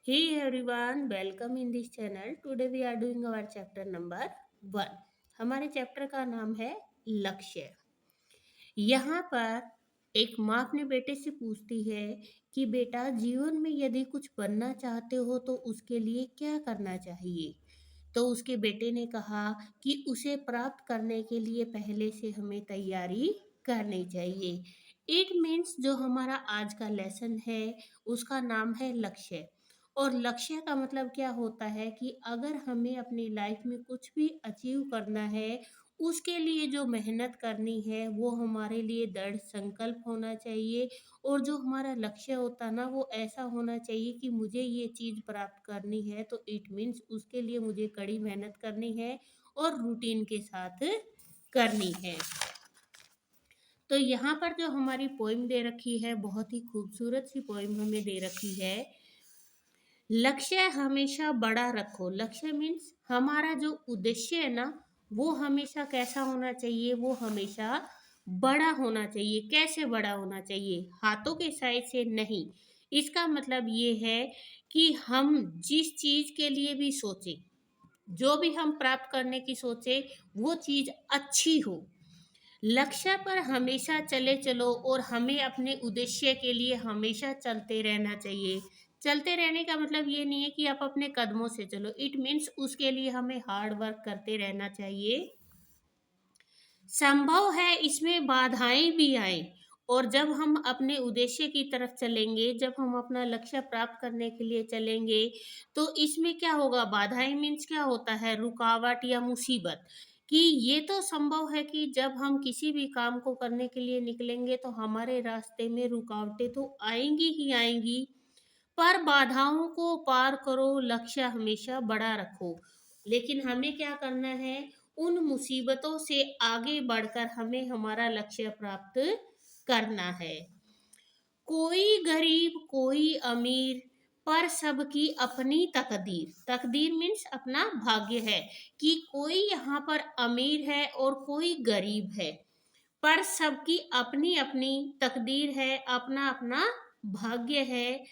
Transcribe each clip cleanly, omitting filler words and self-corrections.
Hey everyone, welcome in this channel. Today we are doing our chapter number 1. हमारे chapter का नाम है लक्ष्य। यहाँ पर एक माँ अपने बेटे से पूछती है कि बेटा जीवन में यदि कुछ बनना चाहते हो तो उसके लिए क्या करना चाहिए। तो उसके बेटे ने कहा कि उसे प्राप्त करने के लिए पहले से हमें तैयारी करनी चाहिए। इट मीन्स जो हमारा आज का लेसन है उसका नाम है लक्ष्य। और लक्ष्य का मतलब क्या होता है कि अगर हमें अपनी लाइफ में कुछ भी अचीव करना है उसके लिए जो मेहनत करनी है वो हमारे लिए दृढ़ संकल्प होना चाहिए। और जो हमारा लक्ष्य होता ना वो ऐसा होना चाहिए कि मुझे ये चीज़ प्राप्त करनी है तो इट मीन्स उसके लिए मुझे कड़ी मेहनत करनी है और रूटीन के साथ करनी है। तो यहाँ पर जो हमारी पोइम दे रखी है बहुत ही खूबसूरत सी पोइम हमें दे रखी है। लक्ष्य हमेशा बड़ा रखो। लक्ष्य मीन्स हमारा जो उद्देश्य है ना वो हमेशा कैसा होना चाहिए, वो हमेशा बड़ा होना चाहिए। कैसे बड़ा होना चाहिए? हाथों के साइज से नहीं। इसका मतलब ये है कि हम जिस चीज के लिए भी सोचें, जो भी हम प्राप्त करने की सोचे वो चीज अच्छी हो। लक्ष्य पर हमेशा चले चलो और हमें अपने उद्देश्य के लिए हमेशा चलते रहना चाहिए। चलते रहने का मतलब ये नहीं है कि आप अपने कदमों से चलो, इट मीन्स उसके लिए हमें हार्ड वर्क करते रहना चाहिए। संभव है इसमें बाधाएं भी आए। और जब हम अपने उद्देश्य की तरफ चलेंगे, जब हम अपना लक्ष्य प्राप्त करने के लिए चलेंगे तो इसमें क्या होगा? बाधाएं मीन्स क्या होता है? रुकावट या मुसीबत। कि ये तो संभव है कि जब हम किसी भी काम को करने के लिए निकलेंगे तो हमारे रास्ते में रुकावटें तो आएंगी ही आएंगी। पर बाधाओं को पार करो, लक्ष्य हमेशा बड़ा रखो। लेकिन हमें क्या करना है? उन मुसीबतों से आगे बढ़कर हमें हमारा लक्ष्य प्राप्त करना है। कोई गरीब कोई अमीर, पर सबकी अपनी तकदीर। तकदीर मीन्स अपना भाग्य है। कि कोई यहाँ पर अमीर है और कोई गरीब है, पर सबकी अपनी अपनी तकदीर है, अपना अपना भाग्य है।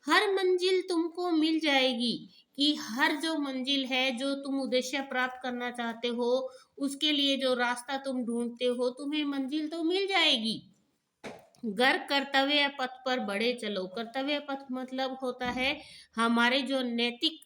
हर मंजिल तुमको मिल जाएगी। कि हर जो मंजिल है, जो तुम उद्देश्य प्राप्त करना चाहते हो, उसके लिए जो रास्ता तुम ढूंढते हो, तुम्हें मंजिल तो मिल जाएगी। घर कर्तव्य पथ पर बढ़े चलो। कर्तव्य पथ मतलब होता है हमारे जो नैतिक।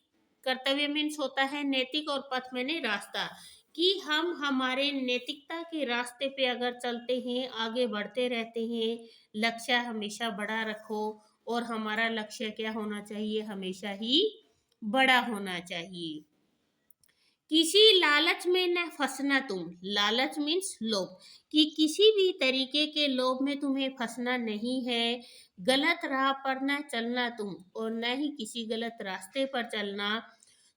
कर्तव्य मीन्स होता है नैतिक और पथ मैंने रास्ता। कि हम हमारे नैतिकता के रास्ते पे अगर चलते हैं, आगे बढ़ते रहते हैं। लक्ष्य हमेशा बड़ा रखो। और हमारा लक्ष्य क्या होना चाहिए? हमेशा ही बड़ा होना चाहिए। किसी लालच में न फंसना तुम। लालच मीन्स लोभ। कि किसी भी तरीके के लोभ में तुम्हें फंसना नहीं है। गलत राह पर न चलना तुम, और न ही किसी गलत रास्ते पर चलना।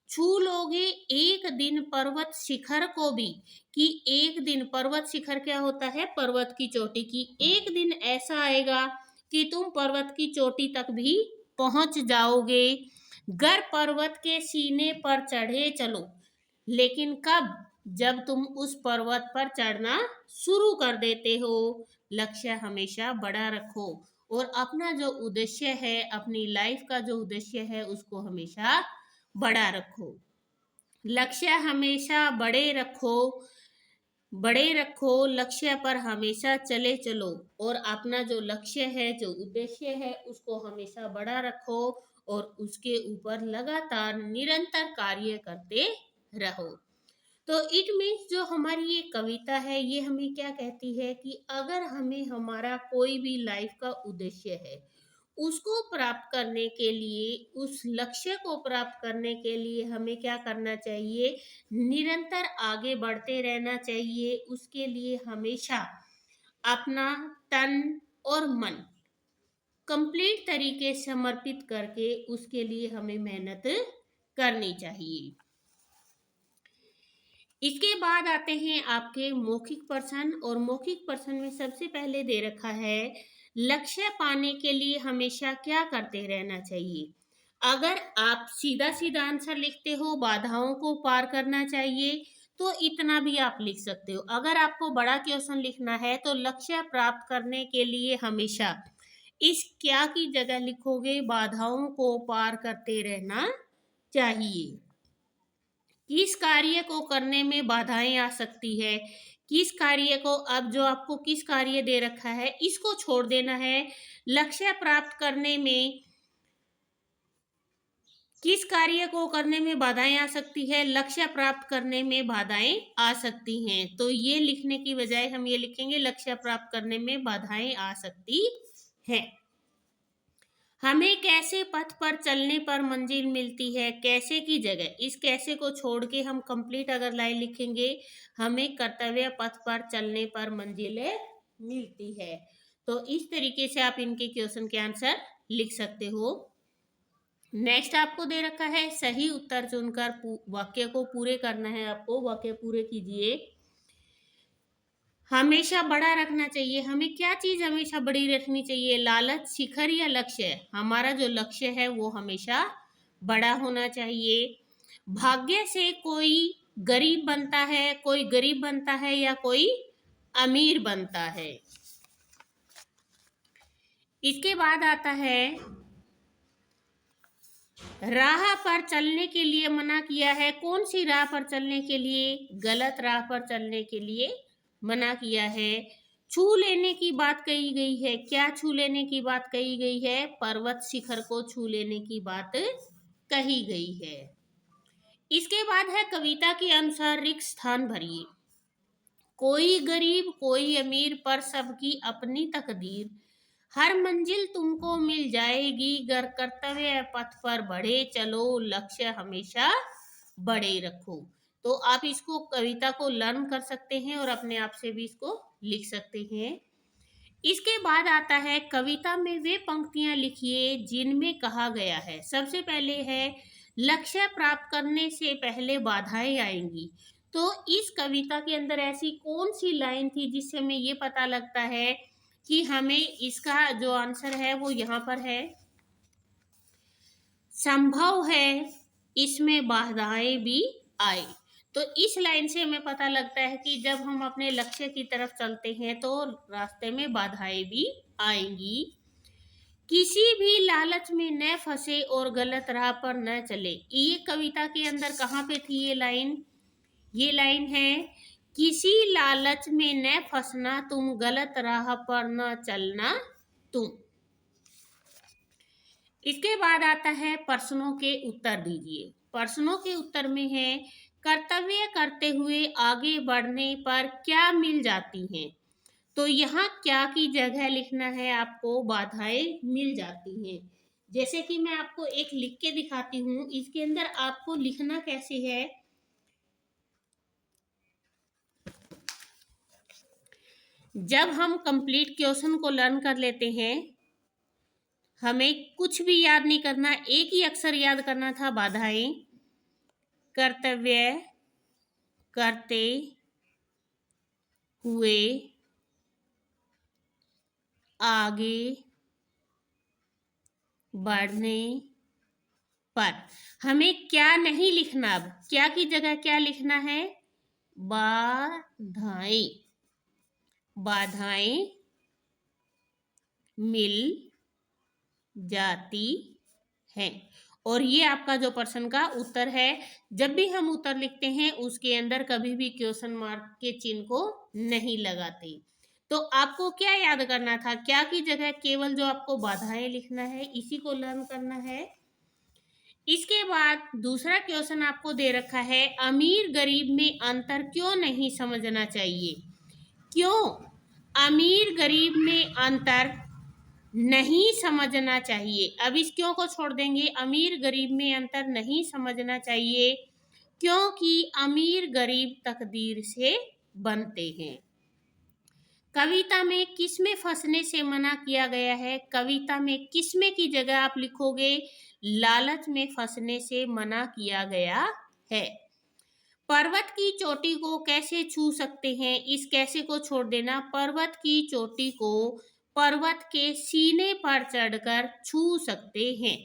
छू लोगे एक दिन पर्वत शिखर को भी। कि एक दिन पर्वत शिखर क्या होता है? पर्वत की चोटी। की एक दिन ऐसा आएगा कि तुम पर्वत की चोटी तक भी पहुंच जाओगे। गर पर्वत के सीने पर चढ़े चलो। लेकिन कब? जब तुम उस पर्वत पर चढ़ना शुरू कर देते हो। लक्ष्य हमेशा बड़ा रखो। और अपना जो उद्देश्य है, अपनी लाइफ का जो उद्देश्य है उसको हमेशा बड़ा रखो। लक्ष्य हमेशा बड़े रखो। बड़े रखो, लक्ष्य पर हमेशा चले चलो। और अपना जो लक्ष्य है, जो उद्देश्य है, उसको हमेशा बड़ा रखो। और उसके ऊपर लगातार निरंतर कार्य करते रहो। तो इट मीन्स जो हमारी ये कविता है ये हमें क्या कहती है? कि अगर हमें हमारा कोई भी लाइफ का उद्देश्य है, उसको प्राप्त करने के लिए, उस लक्ष्य को प्राप्त करने के लिए हमें क्या करना चाहिए? निरंतर आगे बढ़ते रहना चाहिए। उसके लिए हमेशा अपना तन और मन कंप्लीट तरीके से समर्पित करके उसके लिए हमें मेहनत करनी चाहिए। इसके बाद आते हैं आपके मौखिक प्रश्न। और मौखिक प्रश्न में सबसे पहले दे रखा है लक्ष्य पाने के लिए हमेशा क्या करते रहना चाहिए। अगर आप सीधा सीधा आंसर लिखते हो बाधाओं को पार करना चाहिए तो इतना भी आप लिख सकते हो। अगर आपको बड़ा क्वेश्चन लिखना है तो लक्ष्य प्राप्त करने के लिए हमेशा इस क्या की जगह लिखोगे बाधाओं को पार करते रहना चाहिए। किस कार्य को करने में बाधाएं आ सकती है, किस कार्य को, अब जो आपको किस कार्य दे रखा है इसको छोड़ देना है। लक्ष्य प्राप्त करने में किस कार्य को करने में बाधाएं आ सकती है, लक्ष्य प्राप्त करने में बाधाएं आ सकती हैं। तो ये लिखने की बजाय हम ये लिखेंगे लक्ष्य प्राप्त करने में बाधाएं आ सकती हैं। हमें कैसे पथ पर चलने पर मंजिल मिलती है, कैसे की जगह इस कैसे को छोड़ के हम कंप्लीट अगर लाइन लिखेंगे, हमें कर्तव्य पथ पर चलने पर मंजिलें मिलती है। तो इस तरीके से आप इनके क्वेश्चन के आंसर लिख सकते हो। नेक्स्ट आपको दे रखा है सही उत्तर चुनकर वाक्य को पूरे करना है। आपको वाक्य पूरे कीजिए। हमेशा बड़ा रखना चाहिए, हमें क्या चीज हमेशा बड़ी रखनी चाहिए, लालच, शिखर या लक्ष्य। हमारा जो लक्ष्य है वो हमेशा बड़ा होना चाहिए। भाग्य से कोई गरीब बनता है, कोई गरीब बनता है या कोई अमीर बनता है। इसके बाद आता है राह पर चलने के लिए मना किया है। कौन सी राह पर चलने के लिए, गलत राह पर चलने के लिए मना किया है। छू लेने की बात कही गई है, क्या छू लेने की बात कही गई है, पर्वत शिखर को छू लेने की बात कही गई है। इसके बाद है कविता के अनुसार रिक्त स्थान भरिए। कोई गरीब कोई अमीर पर सबकी अपनी तकदीर, हर मंजिल तुमको मिल जाएगी गर कर्तव्य पथ पर बढ़े चलो, लक्ष्य हमेशा बड़े रखो। तो आप इसको कविता को लर्न कर सकते हैं और अपने आप से भी इसको लिख सकते हैं। इसके बाद आता है कविता में वे पंक्तियां लिखिए जिनमें कहा गया है। सबसे पहले है लक्ष्य प्राप्त करने से पहले बाधाएं आएंगी। तो इस कविता के अंदर ऐसी कौन सी लाइन थी जिससे हमें ये पता लगता है कि हमें इसका जो आंसर है वो यहाँ पर है, संभव है इसमें बाधाएं भी आए। तो इस लाइन से हमें पता लगता है कि जब हम अपने लक्ष्य की तरफ चलते हैं तो रास्ते में बाधाएं भी आएंगी। किसी भी लालच में न फंसे और गलत राह पर न चले। ये कविता के अंदर कहाँ पे थी ये लाइन, ये लाइन है किसी लालच में न फंसना तुम, गलत राह पर न चलना तुम। इसके बाद आता है प्रश्नों के उत्तर दीजिए। प्रश्नों के उत्तर में है कर्तव्य करते हुए आगे बढ़ने पर क्या मिल जाती हैं। तो यहाँ क्या की जगह लिखना है आपको, बाधाएं मिल जाती हैं। जैसे कि मैं आपको एक लिख के दिखाती हूँ, इसके अंदर आपको लिखना कैसे है। जब हम कंप्लीट क्वेश्चन को लर्न कर लेते हैं, हमें कुछ भी याद नहीं करना, एक ही अक्षर याद करना था, बाधाएं। कर्तव्य करते हुए आगे बढ़ने पर। हमें क्या नहीं लिखना, अब क्या की जगह क्या लिखना है, बाधाएं। बाधाएं मिल जाती हैं। और ये आपका जो प्रश्न का उत्तर है। जब भी हम उत्तर लिखते हैं उसके अंदर कभी भी क्वेश्चन मार्क के चिन्ह को नहीं लगाते। तो आपको क्या याद करना था, क्या की जगह केवल जो आपको बाधाएं लिखना है, इसी को लर्न करना है। इसके बाद दूसरा क्वेश्चन आपको दे रखा है अमीर गरीब में अंतर क्यों नहीं समझना चाहिए। क्यों अमीर गरीब में अंतर नहीं समझना चाहिए। अब इस क्यों को छोड़ देंगे, अमीर गरीब में अंतर नहीं समझना चाहिए क्योंकि अमीर गरीब तकदीर से बनते हैं। कविता में किसमें फंसने से मना किया गया है। कविता में किसमें की जगह आप लिखोगे लालच में फंसने से मना किया गया है। पर्वत की चोटी को कैसे छू सकते हैं, इस कैसे को छोड़ देना। पर्वत की चोटी को पर्वत के सीने पर चढ़कर छू सकते हैं।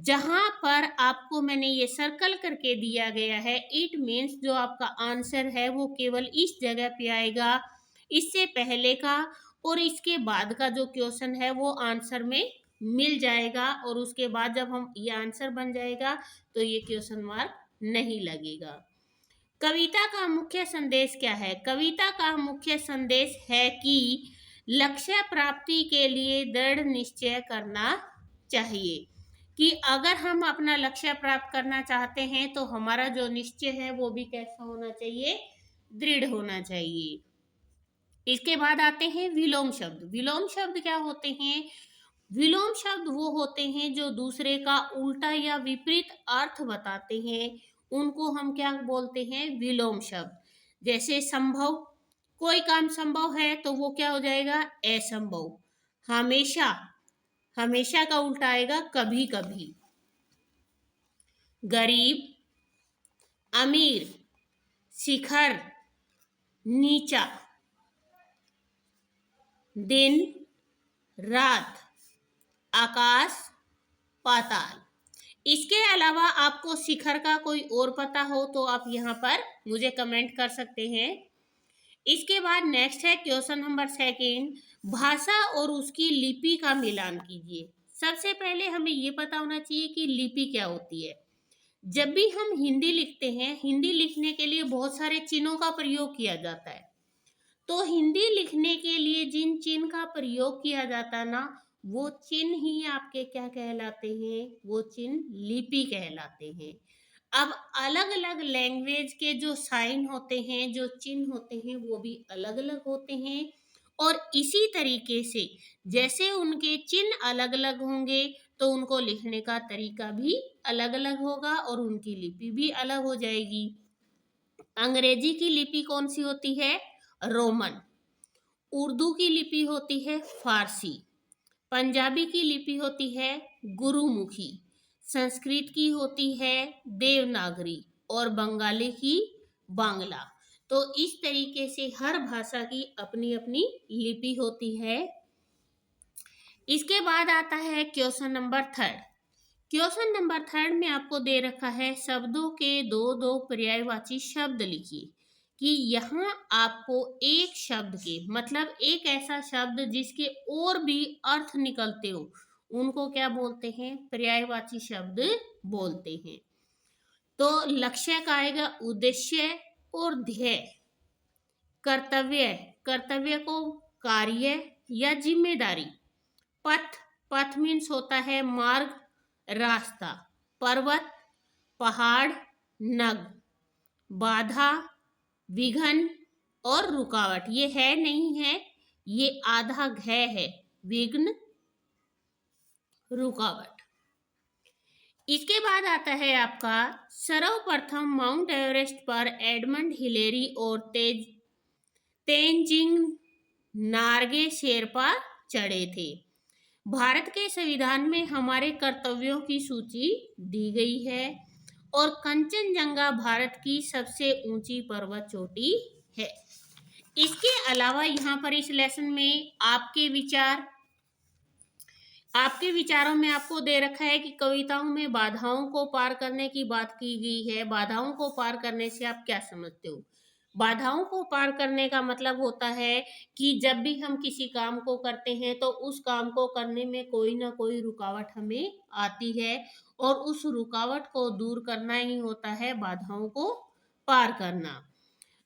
जहां पर आपको मैंने ये सर्कल करके दिया गया है, इट मीन्स जो आपका आंसर है वो केवल इस जगह पे आएगा, इससे पहले का और इसके बाद का जो क्वेश्चन है वो आंसर में मिल जाएगा, और उसके बाद जब हम ये आंसर बन जाएगा तो ये क्वेश्चन मार्क नहीं लगेगा। कविता का मुख्य संदेश क्या है? कविता का मुख्य संदेश है कि लक्ष्य प्राप्ति के लिए दृढ़ निश्चय करना चाहिए, कि अगर हम अपना लक्ष्य प्राप्त करना चाहते हैं तो हमारा जो निश्चय है वो भी कैसा होना चाहिए? दृढ़ होना चाहिए। इसके बाद आते हैं विलोम शब्द। विलोम शब्द क्या होते हैं? विलोम शब्द वो होते हैं जो दूसरे का उल्टा या विपरीत अर्थ बताते हैं, उनको हम क्या बोलते हैं? विलोम शब्द। जैसे संभव, कोई काम संभव है तो वो क्या हो जाएगा? असंभव। हमेशा, हमेशा का उल्टा आएगा कभी कभी। गरीब, अमीर, शिखर, नीचा, दिन, रात, आकाश, पाताल। इसके अलावा आपको शिखर का कोई और पता हो तो आप यहाँ पर मुझे कमेंट कर सकते हैं। इसके बाद नेक्स्ट है क्वेश्चन नंबर सेकंड, भाषा और उसकी लिपि का मिलान कीजिए। सबसे पहले हमें ये पता होना चाहिए कि लिपि क्या होती है। जब भी हम हिंदी लिखते हैं, हिंदी लिखने के लिए बहुत सारे चिन्हों का प्रयोग किया जाता है। तो हिंदी लिखने के लिए जिन चिन्ह का प्रयोग किया जाता है ना, वो चिन्ह ही आपके क्या कहलाते हैं? वो चिन्ह लिपि कहलाते हैं। अब अलग अलग लैंग्वेज के जो साइन होते हैं, जो चिन्ह होते हैं, वो भी अलग अलग होते हैं। और इसी तरीके से जैसे उनके चिन्ह अलग अलग होंगे तो उनको लिखने का तरीका भी अलग अलग होगा और उनकी लिपि भी अलग हो जाएगी। अंग्रेजी की लिपि कौन सी होती है? रोमन। उर्दू की लिपि होती है फारसी। पंजाबी की लिपि होती है गुरुमुखी। संस्कृत की होती है देवनागरी और बंगाली की बांग्ला। तो इस तरीके से हर भाषा की अपनी अपनी लिपि होती है। इसके बाद आता है question number third. Question number third में आपको दे रखा है शब्दों के दो दो पर्यायवाची शब्द लिखिए, कि यहाँ आपको एक शब्द के मतलब एक ऐसा शब्द जिसके और भी अर्थ निकलते हो, उनको क्या बोलते हैं? पर्यायवाची शब्द बोलते हैं। तो लक्ष्य का आएगा उद्देश्य और ध्येय। कर्तव्य, कर्तव्य को कार्य या जिम्मेदारी। पथ, पथ मीन्स होता है मार्ग, रास्ता। पर्वत, पहाड़, नग। बाधा, विघन और रुकावट। ये है नहीं है, ये आधा घ है, विघ्न, रुकावट। इसके बाद आता है आपका सर्वप्रथम माउंट एवरेस्ट पर एडमंड हिलेरी और तेंजिंग नार्गे शेरपा चढ़े थे। भारत के संविधान में हमारे कर्तव्यों की सूची दी गई है और कंचनजंगा भारत की सबसे ऊंची पर्वत चोटी है। इसके अलावा यहाँ पर इस लेसन में आपके विचारों में आपको दे रखा है कि कविताओं में बाधाओं को पार करने की बात की गई है। बाधाओं को पार करने से आप क्या समझते हो? बाधाओं को पार करने का मतलब होता है कि जब भी हम किसी काम को करते हैं तो उस काम को करने में कोई ना कोई रुकावट हमें आती है, और उस रुकावट को दूर करना ही होता है बाधाओं को पार करना।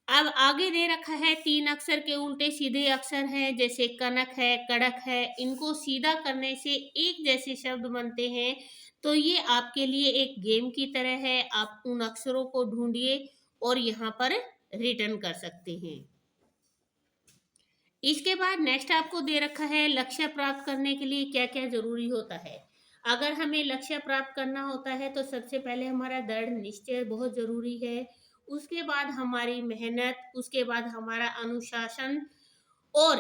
अब आगे दे रखा है 3 अक्षर के उल्टे सीधे अक्षर हैं, जैसे कनक है, कड़क है। इनको सीधा करने से एक जैसे शब्द बनते हैं। तो ये आपके लिए एक गेम की तरह है। आप उन अक्षरों को ढूंढिए और यहाँ पर रिटर्न कर सकते हैं। इसके बाद नेक्स्ट आपको दे रखा है लक्ष्य प्राप्त करने के लिए क्या क्या जरूरी होता है। अगर हमें लक्ष्य प्राप्त करना होता है तो सबसे पहले हमारा दृढ़ निश्चय बहुत जरूरी है। उसके बाद हमारी मेहनत, उसके बाद हमारा अनुशासन, और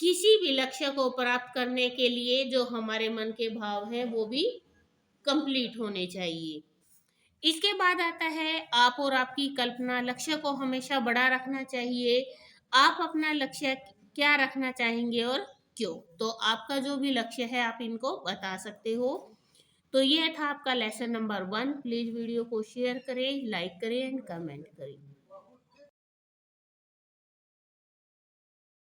किसी भी लक्ष्य को प्राप्त करने के लिए जो हमारे मन के भाव हैं वो भी कंप्लीट होने चाहिए। इसके बाद आता है आप और आपकी कल्पना। लक्ष्य को हमेशा बड़ा रखना चाहिए। आप अपना लक्ष्य क्या रखना चाहेंगे और क्यों? तो आपका जो भी लक्ष्य है आप इनको बता सकते हो। तो ये था आपका लेसन नंबर 1। प्लीज वीडियो को शेयर करें, लाइक करें एंड कमेंट करें।